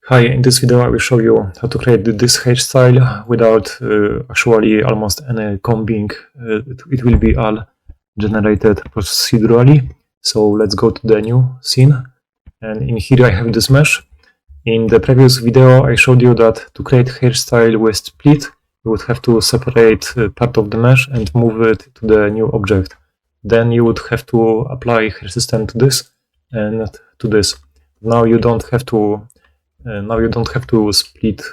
Hi, in this video I will show you how to create this hairstyle without actually almost any combing. It will be all generated procedurally. So let's go to the new scene. And in here I have this mesh. In the previous video I showed you that to create hairstyle with split, you would have to separate part of the mesh and move it to the new object. Then you would have to apply hair system to this and to this. Now you don't have to split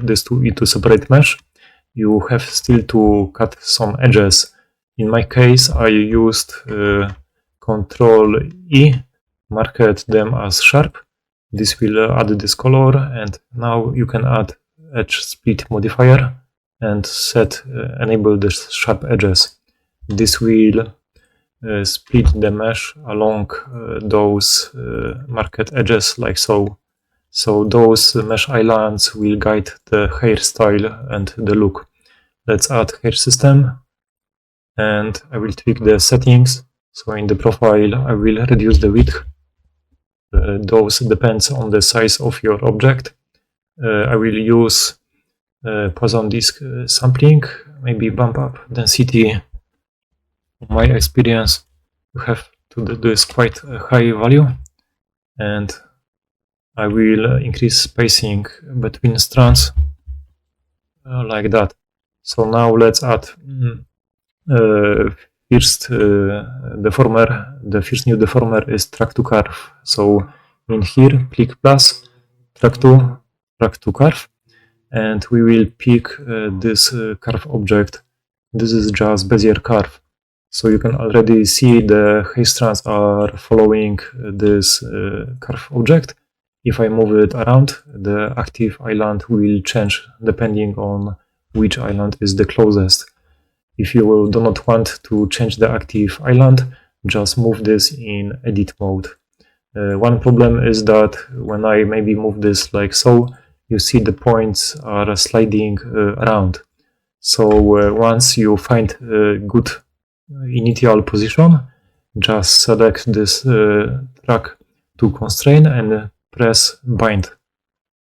this into separate mesh. You have still to cut some edges. In my case, I used Control E, marked them as sharp. This will add this color, and now you can add edge split modifier and enable the sharp edges. This will split the mesh along those marked edges like so. So those mesh islands will guide the hairstyle and the look. Let's add hair system, and I will tweak the settings. So in the profile I will reduce the width. Those depends on the size of your object. I will use Poisson disk sampling, maybe bump up density. In my experience, you have to do this quite a high value, and I will increase spacing between strands like that. So now let's add first deformer. The first new deformer is track to curve. So in here, click plus, track to curve, and we will pick this curve object. This is just Bezier curve. So you can already see the hair strands are following this curve object. If I move it around, the active island will change depending on which island is the closest. If you do not want to change the active island, just move this in edit mode. One problem is that when I maybe move this like so, you see the points are sliding around. So once you find a good initial position, just select this track to constrain and press bind.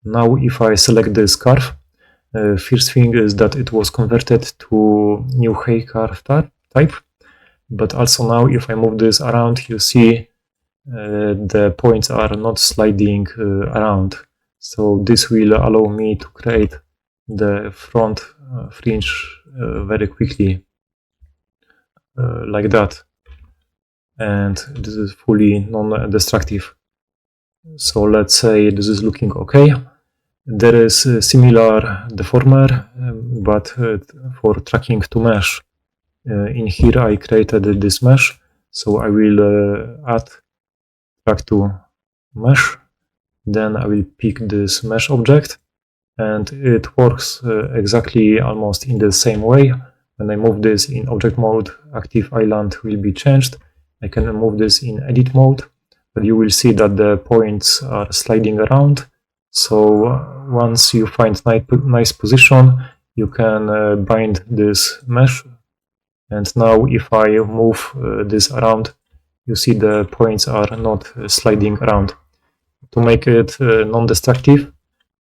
Now if I select this curve, first thing is that it was converted to new hair curve type, but also now if I move this around, you see the points are not sliding around. So this will allow me to create the front fringe very quickly, like that. And this is fully non-destructive. So let's say this is looking okay. There is a similar deformer, but for tracking to mesh. In here I created this mesh, so I will add track to mesh. Then I will pick this mesh object, and it works exactly almost in the same way. When I move this in object mode, active island will be changed. I can move this in edit mode, but you will see that the points are sliding around. So once you find nice position, you can bind this mesh. And now if I move this around, you see the points are not sliding around. To make it non-destructive,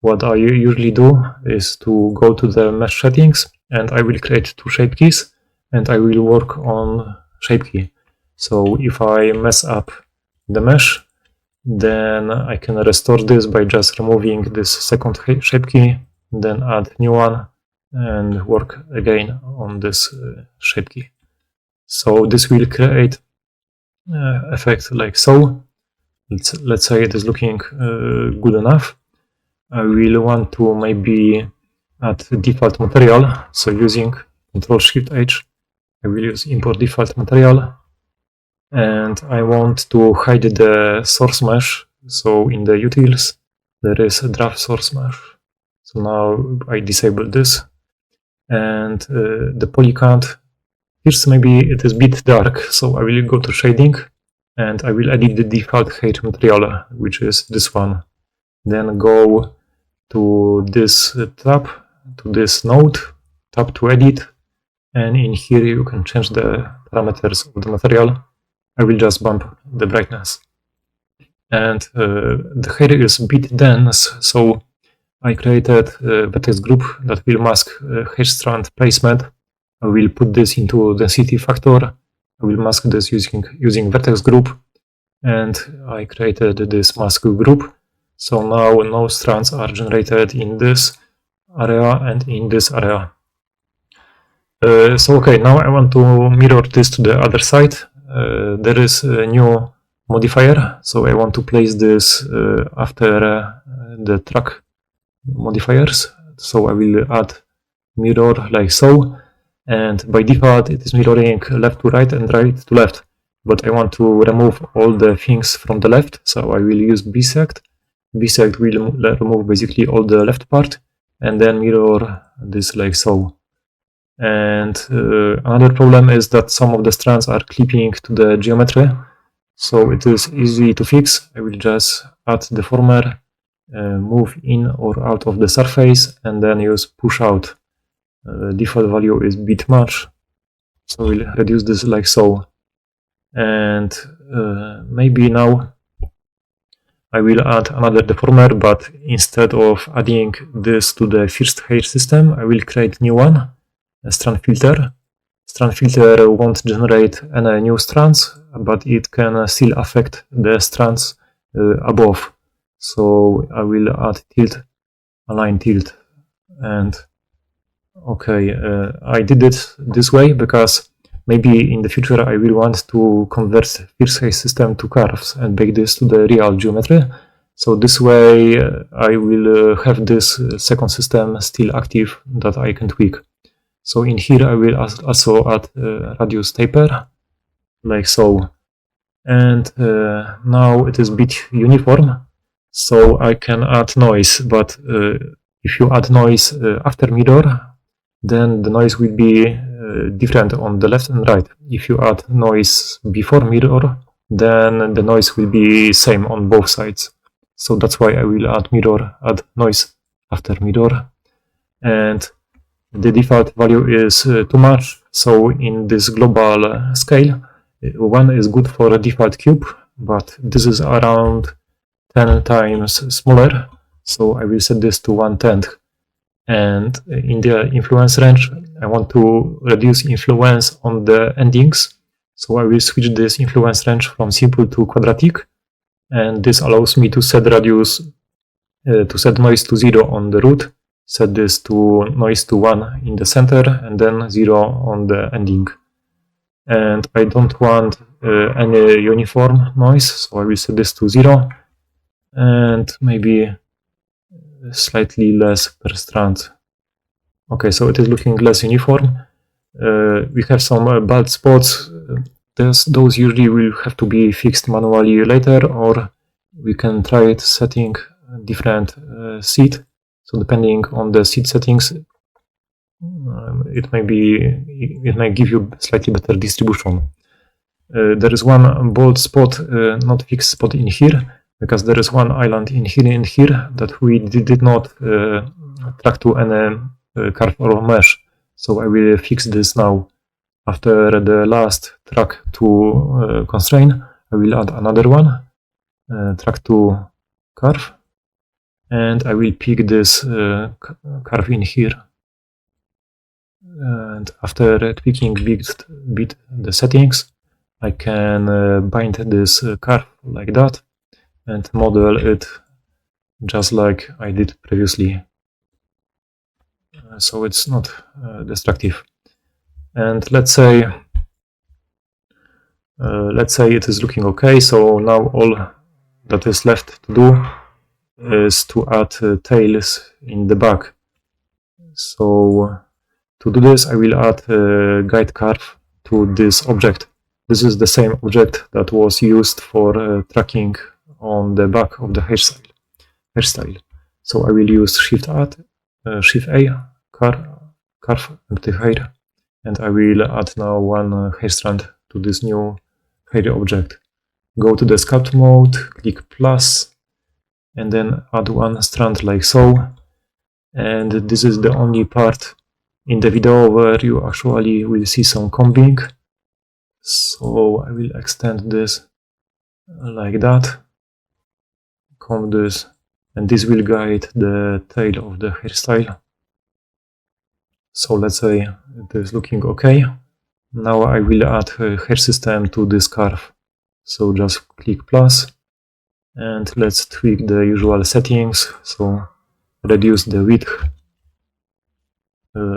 what I usually do is to go to the mesh settings, and I will create two shape keys, and I will work on shape key. So if I mess up the mesh, then I can restore this by just removing this second shape key, then add new one and work again on this shape key. So this will create effect like so. Let's say it is looking good enough. I will want to maybe add default material. So using Ctrl-Shift-H, I will use import default material. And I want to hide the source mesh. So in the utils, there is a draft source mesh. So now I disable this. And the poly count, first maybe it is a bit dark. So I will go to shading, and I will edit the default hair material, which is this one. Then go to this tab, to this node, tab to edit. And in here you can change the parameters of the material. I will just bump the brightness. and the hair is a bit dense, so I created a vertex group that will mask hair strand placement. I will put this into density factor. I will mask this using vertex group, and I created this mask group. So now no strands are generated in this area and in this area. So okay, now I want to mirror this to the other side. There is a new modifier, so I want to place this after the track modifiers. So I will add mirror like so, and by default it is mirroring left to right and right to left, but I want to remove all the things from the left, so I will use bisect. Bisect will remove basically all the left part, and then mirror this like so. And another problem is that some of the strands are clipping to the geometry, so it is easy to fix. I will just add deformer, move in or out of the surface, and then use push out. Default value is bit much, so we'll reduce this like so. And maybe now I will add another deformer, but instead of adding this to the first hair system, I will create new one, a strand filter. Strand filter won't generate any new strands, but it can still affect the strands above. So I will add tilt, align tilt, and okay, I did it this way because maybe in the future I will want to convert first hair system to curves and bake this to the real geometry. So this way I will have this second system still active that I can tweak. So in here I will also add radius taper, like so. And now it is a bit uniform, so I can add noise, but if you add noise after mirror, then the noise will be different on the left and right. If you add noise before mirror, then the noise will be same on both sides. So that's why I will add noise after mirror. And the default value is too much. So in this global scale, 1 is good for a default cube, but this is around 10 times smaller. So I will set this to 1/10. And in the influence range, I want to reduce influence on the endings. So I will switch this influence range from simple to quadratic. And this allows me to set radius, to set noise to 0 on the root, set this to noise to 1 in the center, and then 0 on the ending. And I don't want any uniform noise, so I will set this to 0, and maybe slightly less per strand. Okay, so it is looking less uniform. We have some bald spots. Those usually will have to be fixed manually later, or we can try it setting different seed. So depending on the seed settings, it might give you slightly better distribution. There is one bald spot, not fixed spot in here, because there is one island in here that we did not track to any curve or mesh. So I will fix this now. After the last track to constraint, I will add another one, track to curve, and I will pick this curve in here. And after tweaking bit the settings, I can bind this curve like that and model it just like I did previously. So it's not destructive. And let's say it is looking okay. So now all that is left to do is to add tails in the back. So to do this, I will add a guide curve to this object. This is the same object that was used for tracking on the back of the hairstyle. So I will use Shift A, curve, empty hair, and I will add now one hair strand to this new hair object. Go to the sculpt mode, click plus, and then add one strand like so. And this is the only part in the video where you actually will see some combing. So I will extend this like that. comb this, and this will guide the tail of the hairstyle. So let's say it is looking okay. Now I will add a hair system to this curve. So just click plus, and let's tweak the usual settings. So reduce the width.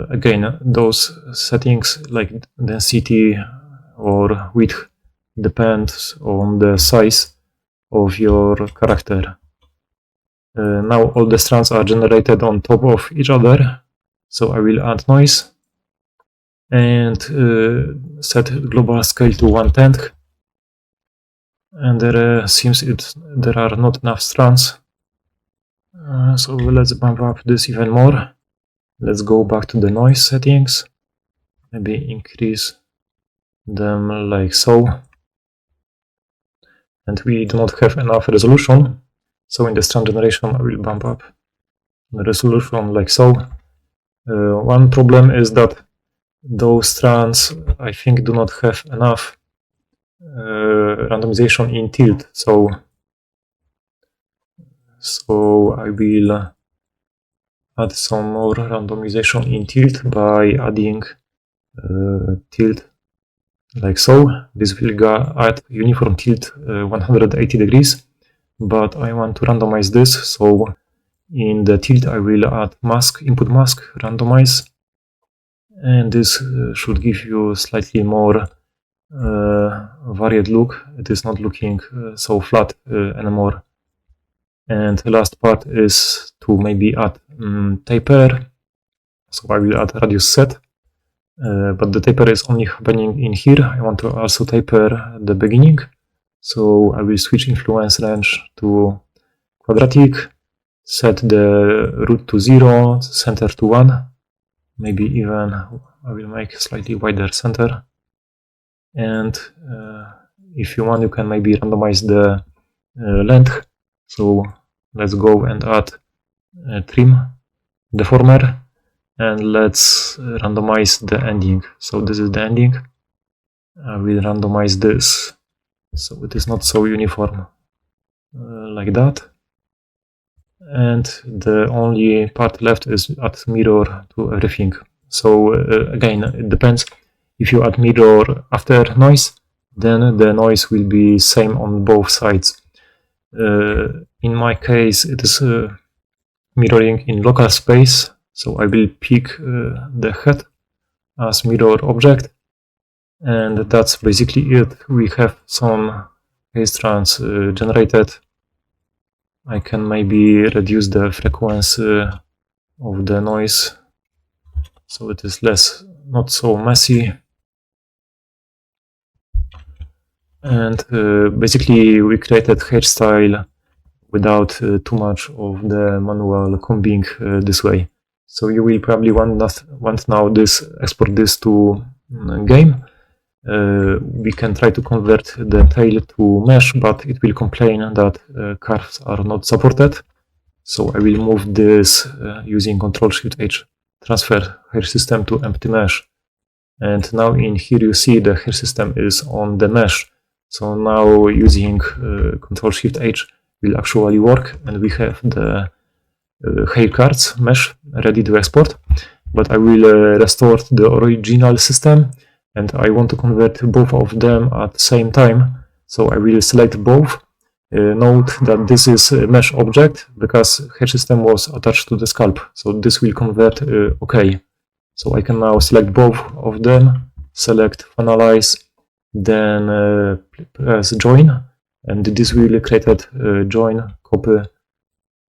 Again, those settings like density or width depends on the size of your character. Now all the strands are generated on top of each other, so I will add noise and set global scale to 1/10. And there seems there are not enough strands, so let's bump up this even more. Let's go back to the noise settings, maybe increase them like so. And we do not have enough resolution, so in the strand generation I will bump up the resolution like so. One problem is that those strands, I think, do not have enough randomization in tilt, so I will add some more randomization in tilt by adding tilt like so. This will add uniform tilt 180 degrees, but I want to randomize this, so in the tilt I will add mask, input mask, randomize, and this should give you slightly more varied look. It is not looking so flat anymore. And the last part is to maybe add taper, so I will add radius set, but the taper is only happening in here. I want to also taper the beginning, so I will switch influence range to quadratic, set the root to 0, center to 1, maybe even I will make slightly wider center, and if you want you can maybe randomize the length, so let's go and add trim deformer, and let's randomize the ending. So this is the ending. I will randomize this so it is not so uniform like that. And the only part left is add mirror to everything. So again, it depends. If you add mirror after noise, then the noise will be same on both sides. In my case, it is mirroring in local space, so I will pick the head as mirror object, and that's basically it. We have some hair strands generated. I can maybe reduce the frequency of the noise so it is not so messy. And basically we created hairstyle without too much of the manual combing this way. So you will probably want now export this to game. We can try to convert the tail to mesh, but it will complain that curves are not supported. So I will move this using Ctrl-Shift-H, transfer hair system to empty mesh. And now in here you see the hair system is on the mesh. So now using Ctrl-Shift-H will actually work, and we have the haircards mesh ready to export. But I will restore the original system, and I want to convert both of them at the same time. So I will select both. Note that this is a mesh object because hair system was attached to the scalp. So this will convert OK. So I can now select both of them, select Finalize, then press Join, and this will create a join copy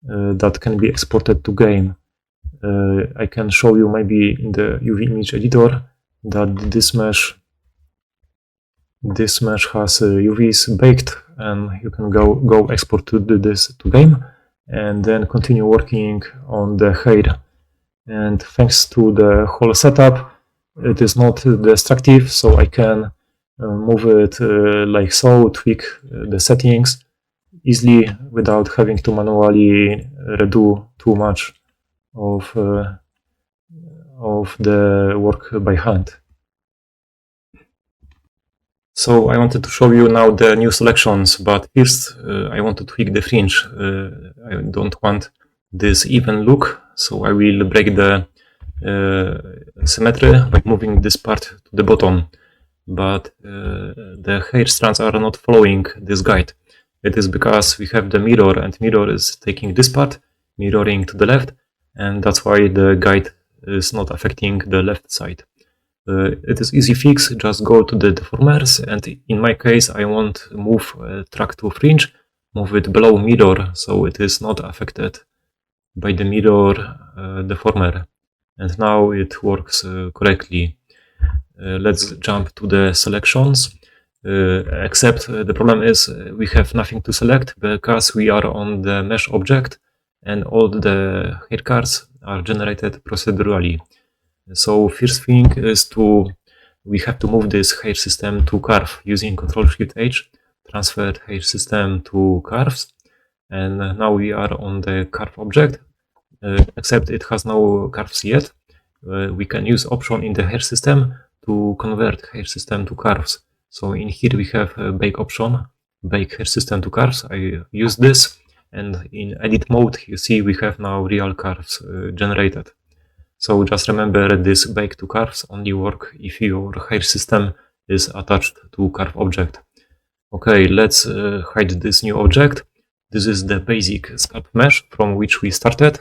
that can be exported to game. I can show you maybe in the UV image editor that this mesh has UVs baked, and you can go export to this to game and then continue working on the hair. And thanks to the whole setup, it is not destructive, so I can move it like so, tweak the settings easily without having to manually redo too much of the work by hand. So I wanted to show you now the new selections, but first I want to tweak the fringe. I don't want this even look, so I will break the symmetry by moving this part to the bottom. But the hair strands are not following this guide. It is because we have the mirror, and mirror is taking this part, mirroring to the left, and that's why the guide is not affecting the left side. It is easy fix, just go to the deformers, and in my case I want to move track to fringe, move it below mirror, so it is not affected by the mirror deformer. And now it works correctly. Let's jump to the selections. Except the problem is we have nothing to select because we are on the mesh object and all the haircards are generated procedurally. So first thing is we have to move this hair system to curve using Ctrl-Shift-H, transfer hair system to curves, and now we are on the curve object, except it has no curves yet. We can use option in the hair system to convert hair system to curves. So in here we have a bake option, bake hair system to curves. I use this, and in edit mode you see we have now real curves generated. So just remember this bake to curves only work if your hair system is attached to curve object. Okay, let's hide this new object. This is the basic sculpt mesh from which we started.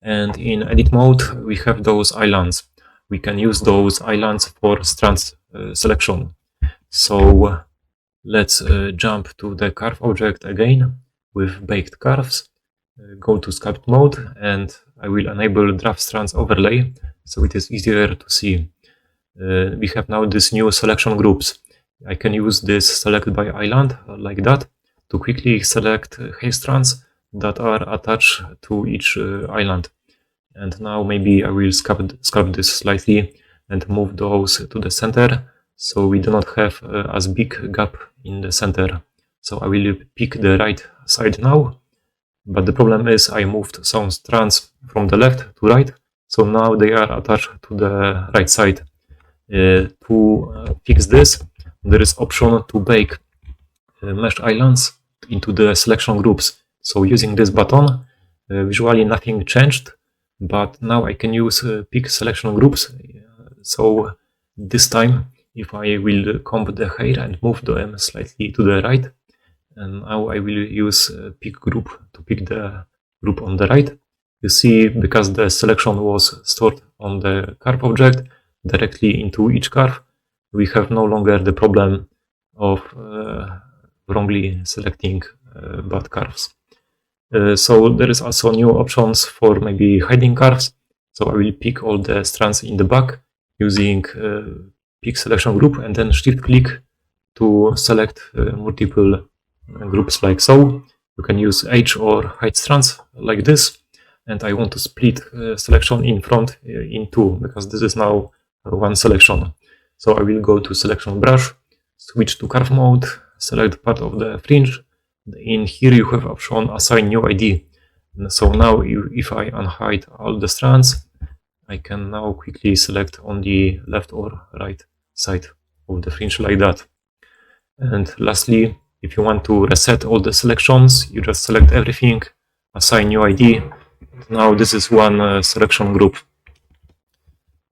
And in edit mode, we have those islands. We can use those islands for strands selection. So let's jump to the curve object again with baked curves. Go to sculpt mode, and I will enable draft strands overlay so it is easier to see. We have now this new selection groups. I can use this select by island like that to quickly select hair strands that are attached to each island. And now maybe I will sculpt this slightly and move those to the center so we do not have as big gap in the center. So I will pick the right side now. But the problem is I moved some strands from the left to right, so now they are attached to the right side. To fix this, there is option to bake mesh islands into the selection groups. So using this button, visually nothing changed, but now I can use pick selection groups. So this time, if I will comb the hair and move them slightly to the right, and now I will use pick group to pick the group on the right. You see, because the selection was stored on the curve object directly into each curve, we have no longer the problem of wrongly selecting bad curves. So there is also new options for maybe hiding curves. So I will pick all the strands in the back using pick selection group and then shift click to select multiple groups like so. You can use H or hide strands like this. And I want to split selection in front in two because this is now one selection. So I will go to selection brush, switch to curve mode, select part of the fringe. In here you have option assign new ID. So now if I unhide all the strands, I can now quickly select on the left or right side of the fringe like that. And lastly, if you want to reset all the selections, you just select everything, assign new ID. Now this is one selection group.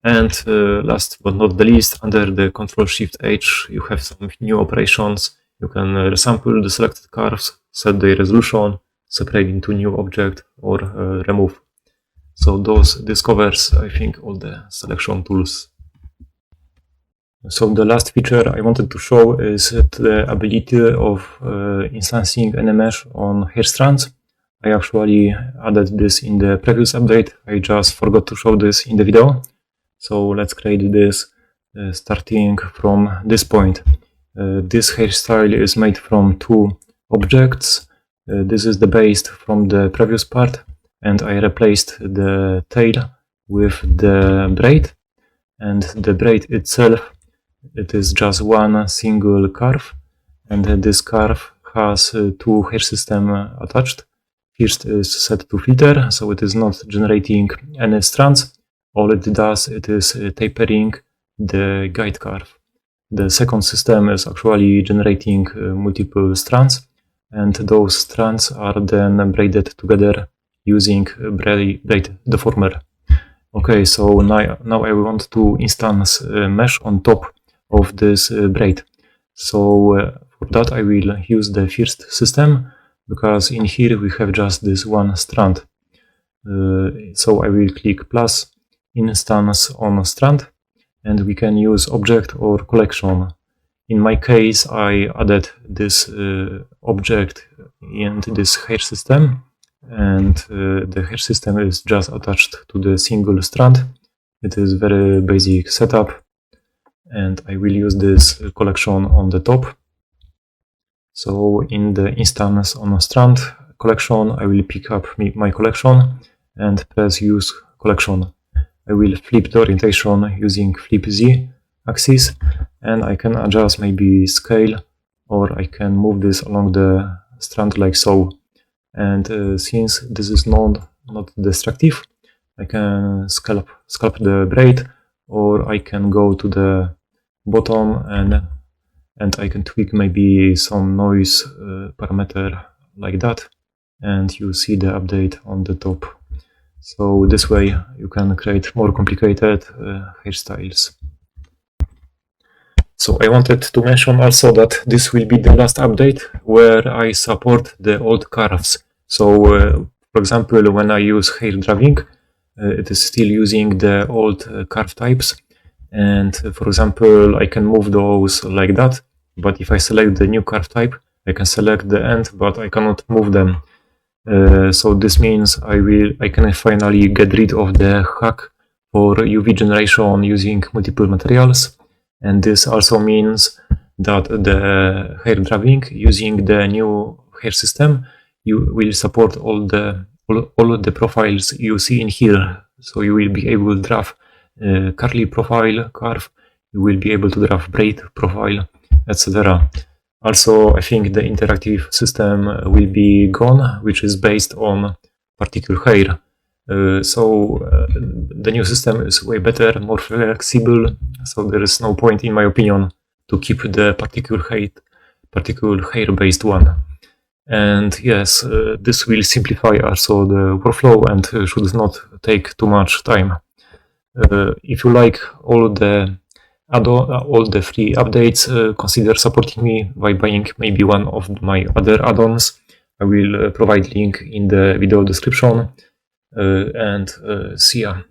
And last but not the least, under the Ctrl-Shift-H, you have some new operations. You can resample the selected curves, set the resolution, separate into new object, or remove. So this covers, I think, all the selection tools. So the last feature I wanted to show is the ability of instancing any mesh on hair strands. I actually added this in the previous update. I just forgot to show this in the video. So let's create this starting from this point. This hairstyle is made from two objects. This is the base from the previous part, and I replaced the tail with the braid. And the braid itself, it is just one single curve, and this curve has two hair system attached. First is set to filter, so it is not generating any strands. All it does, it is tapering the guide curve. The second system is actually generating multiple strands, and those strands are then braided together using braid deformer. Okay, so now I want to instance mesh on top of this braid. So for that I will use the first system, because in here we have just this one strand. So I will click plus instance on strand, and we can use object or collection. In my case, I added this object into this hair system, and the hair system is just attached to the single strand. It is very basic setup, and I will use this collection on the top. So in the instance on a strand collection, I will pick up my collection and press use collection. I will flip the orientation using flip Z axis, and I can adjust maybe scale, or I can move this along the strand like so. And since this is not destructive, I can scalp the braid, or I can go to the bottom and I can tweak maybe some noise parameter like that, and you see the update on the top. So this way you can create more complicated hairstyles. So I wanted to mention also that this will be the last update where I support the old curves. So for example, when I use hair drawing, it is still using the old curve types. And for example, I can move those like that, but if I select the new curve type, I can select the end, but I cannot move them. So this means I can finally get rid of the hack for UV generation using multiple materials, and this also means that the hair drawing using the new hair system, you will support all the profiles you see in here. So you will be able to draw curly profile curve, you will be able to draw braid profile, etc. Also, I think the interactive system will be gone, which is based on particle hair. The new system is way better, more flexible, so there is no point, in my opinion, to keep the particle hair based one. And yes, this will simplify also the workflow and should not take too much time. If you like all the free updates, consider supporting me by buying maybe one of my other add-ons. I will provide link in the video description, and see ya.